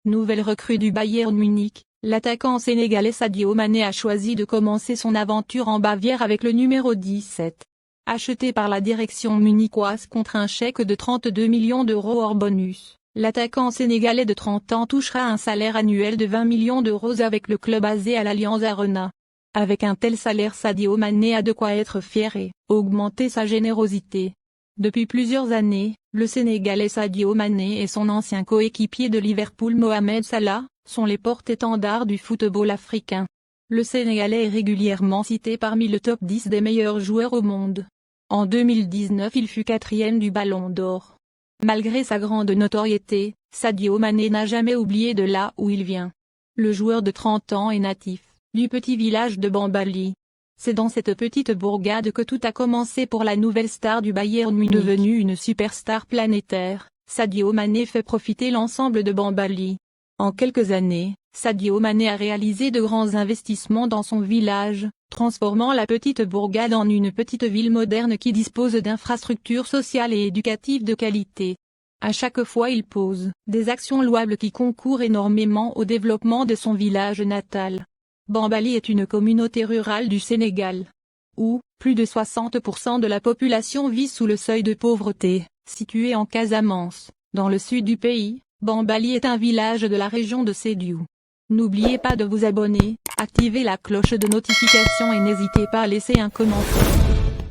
Nouvelle recrue du Bayern Munich, l'attaquant sénégalais Sadio Mané a choisi de commencer son aventure en Bavière avec le numéro 17. Acheté par la direction munichoise contre un chèque de 32 millions d'euros hors bonus, l'attaquant sénégalais de 30 ans touchera un salaire annuel de 20 millions d'euros avec le club basé à l'Allianz Arena. Avec un tel salaire, Sadio Mané a de quoi être fier et augmenter sa générosité. Depuis plusieurs années, le Sénégalais Sadio Mané et son ancien coéquipier de Liverpool Mohamed Salah sont les porte-étendards du football africain. Le Sénégalais est régulièrement cité parmi le top 10 des meilleurs joueurs au monde. En 2019, il fut 4e du Ballon d'Or. Malgré sa grande notoriété, Sadio Mané n'a jamais oublié de là où il vient. Le joueur de 30 ans est natif du petit village de Bambali. C'est dans cette petite bourgade que tout a commencé pour la nouvelle star du Bayern Munich. Devenu une superstar planétaire, Sadio Mané fait profiter l'ensemble de Bambali. En quelques années, Sadio Mané a réalisé de grands investissements dans son village, transformant la petite bourgade en une petite ville moderne qui dispose d'infrastructures sociales et éducatives de qualité. À chaque fois il pose des actions louables qui concourent énormément au développement de son village natal. Bambali est une communauté rurale du Sénégal, où plus de 60% de la population vit sous le seuil de pauvreté. Situé en Casamance, dans le sud du pays, Bambali est un village de la région de Sédhiou. N'oubliez pas de vous abonner, activez la cloche de notification et n'hésitez pas à laisser un commentaire.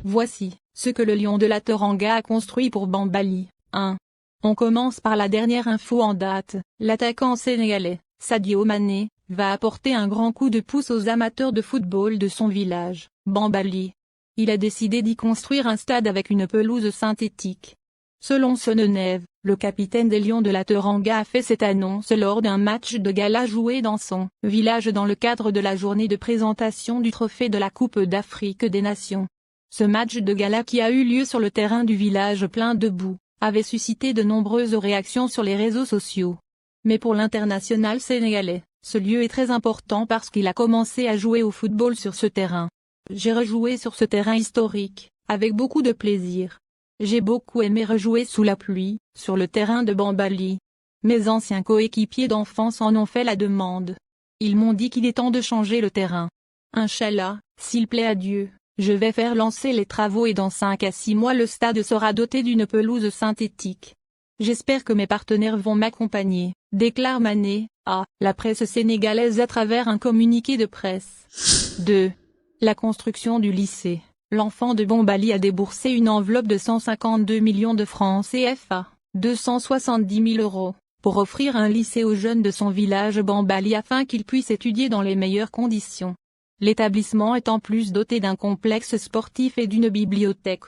Voici ce que le Lion de la Teranga a construit pour Bambali. 1. On commence par la dernière info en date. L'attaquant sénégalais, Sadio Mané, va apporter un grand coup de pouce aux amateurs de football de son village, Bambali. Il a décidé d'y construire un stade avec une pelouse synthétique. Selon Sonenève, le capitaine des Lions de la Teranga a fait cette annonce lors d'un match de gala joué dans son village dans le cadre de la journée de présentation du trophée de la Coupe d'Afrique des Nations. Ce match de gala qui a eu lieu sur le terrain du village plein de boue, avait suscité de nombreuses réactions sur les réseaux sociaux. Mais pour l'international sénégalais, ce lieu est très important parce qu'il a commencé à jouer au football sur ce terrain. J'ai rejoué sur ce terrain historique, avec beaucoup de plaisir. J'ai beaucoup aimé rejouer sous la pluie, sur le terrain de Bambali. Mes anciens coéquipiers d'enfance en ont fait la demande. Ils m'ont dit qu'il est temps de changer le terrain. Inch'Allah, s'il plaît à Dieu, je vais faire lancer les travaux et dans 5 à 6 mois le stade sera doté d'une pelouse synthétique. J'espère que mes partenaires vont m'accompagner, déclare Mané, à la presse sénégalaise à travers un communiqué de presse. 2. La construction du lycée. L'enfant de Bambali a déboursé une enveloppe de 152 millions de francs CFA, 270 000 euros, pour offrir un lycée aux jeunes de son village Bambali afin qu'ils puissent étudier dans les meilleures conditions. L'établissement est en plus doté d'un complexe sportif et d'une bibliothèque.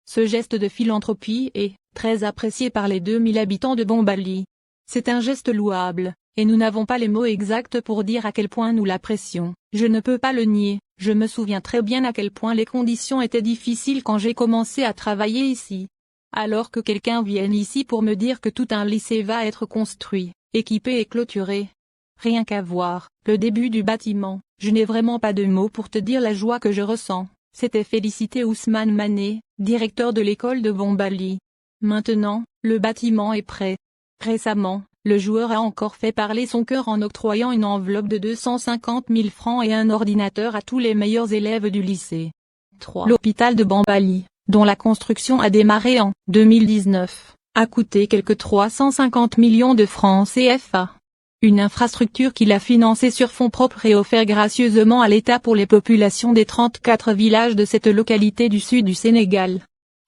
Ce geste de philanthropie est très apprécié par les 2000 habitants de Bambali. C'est un geste louable, et nous n'avons pas les mots exacts pour dire à quel point nous l'apprécions. Je ne peux pas le nier, je me souviens très bien à quel point les conditions étaient difficiles quand j'ai commencé à travailler ici. Alors que quelqu'un vienne ici pour me dire que tout un lycée va être construit, équipé et clôturé. Rien qu'à voir le début du bâtiment, je n'ai vraiment pas de mots pour te dire la joie que je ressens. C'était félicité Ousmane Mané, directeur de l'école de Bambali. Maintenant, le bâtiment est prêt. Récemment, le joueur a encore fait parler son cœur en octroyant une enveloppe de 250 000 francs et un ordinateur à tous les meilleurs élèves du lycée. 3. L'hôpital de Bambali, dont la construction a démarré en 2019, a coûté quelque 350 millions de francs CFA. Une infrastructure qu'il a financée sur fonds propres et offert gracieusement à l'État pour les populations des 34 villages de cette localité du sud du Sénégal.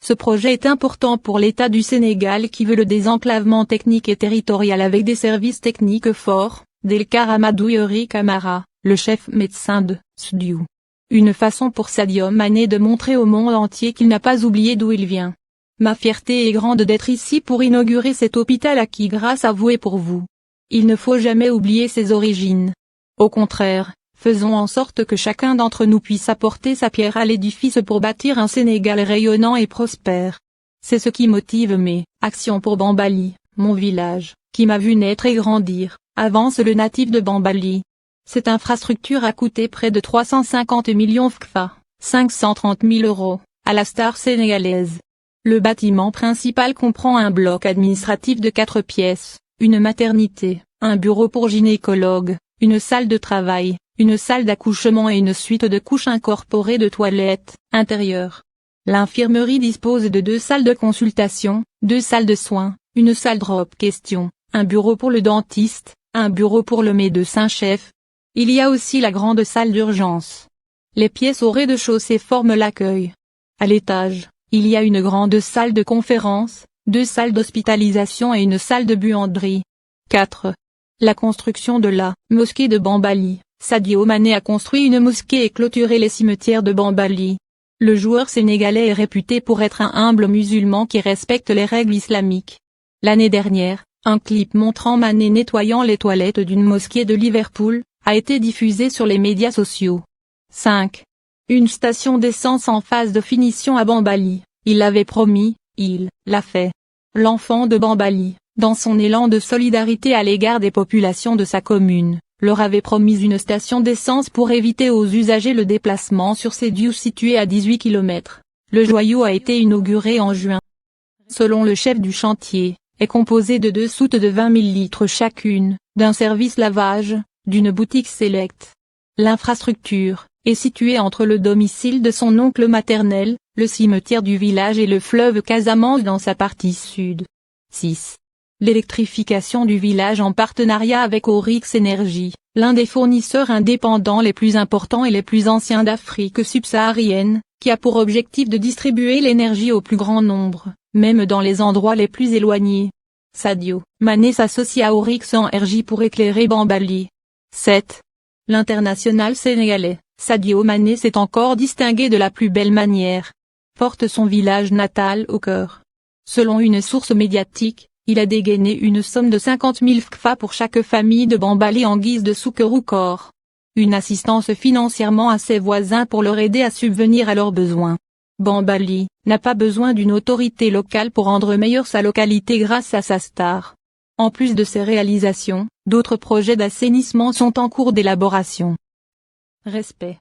Ce projet est important pour l'État du Sénégal qui veut le désenclavement technique et territorial avec des services techniques forts, déclare Amadou Yori Camara, le chef médecin de Sédhiou. Une façon pour Sadio Mané de montrer au monde entier qu'il n'a pas oublié d'où il vient. Ma fierté est grande d'être ici pour inaugurer cet hôpital à qui grâce à vous et pour vous. Il ne faut jamais oublier ses origines. Au contraire, faisons en sorte que chacun d'entre nous puisse apporter sa pierre à l'édifice pour bâtir un Sénégal rayonnant et prospère. C'est ce qui motive mes actions pour Bambali, mon village, qui m'a vu naître et grandir, avance le natif de Bambali. Cette infrastructure a coûté près de 350 millions CFA, 530 000 euros, à la star sénégalaise. Le bâtiment principal comprend un bloc administratif de 4 pièces, une maternité, un bureau pour gynécologue, une salle de travail, une salle d'accouchement et une suite de couches incorporées de toilettes intérieures. L'infirmerie dispose de 2 salles de consultation, 2 salles de soins, une salle drop question, un bureau pour le dentiste, un bureau pour le médecin-chef. Il y a aussi la grande salle d'urgence. Les pièces au rez-de-chaussée forment l'accueil. À l'étage, il y a une grande salle de conférence, 2 salles d'hospitalisation et une salle de buanderie. 4. La construction de la mosquée de Bambali. Sadio Mané a construit une mosquée et clôturé les cimetières de Bambali. Le joueur sénégalais est réputé pour être un humble musulman qui respecte les règles islamiques. L'année dernière, un clip montrant Mané nettoyant les toilettes d'une mosquée de Liverpool a été diffusé sur les médias sociaux. 5. Une station d'essence en phase de finition à Bambali. Il l'avait promis, il l'a fait. L'enfant de Bambali, dans son élan de solidarité à l'égard des populations de sa commune, leur avait promis une station d'essence pour éviter aux usagers le déplacement sur ces lieux situés à 18 km. Le joyau a été inauguré en juin. Selon le chef du chantier, est composé de 2 soutes de 20 000 litres chacune, d'un service lavage, d'une boutique Select. L'infrastructure est située entre le domicile de son oncle maternel, le cimetière du village et le fleuve Casamance dans sa partie sud. 6. L'électrification du village en partenariat avec Oryx Energy, l'un des fournisseurs indépendants les plus importants et les plus anciens d'Afrique subsaharienne, qui a pour objectif de distribuer l'énergie au plus grand nombre, même dans les endroits les plus éloignés. Sadio Mané s'associe à Oryx Energy pour éclairer Bambali. 7. L'international sénégalais, Sadio Mané s'est encore distingué de la plus belle manière. Porte son village natal au cœur. Selon une source médiatique, il a dégainé une somme de 50 000 CFA pour chaque famille de Bambali en guise de soukeur. Une assistance financièrement à ses voisins pour leur aider à subvenir à leurs besoins. Bambali n'a pas besoin d'une autorité locale pour rendre meilleure sa localité grâce à sa star. En plus de ces réalisations, d'autres projets d'assainissement sont en cours d'élaboration. Respect.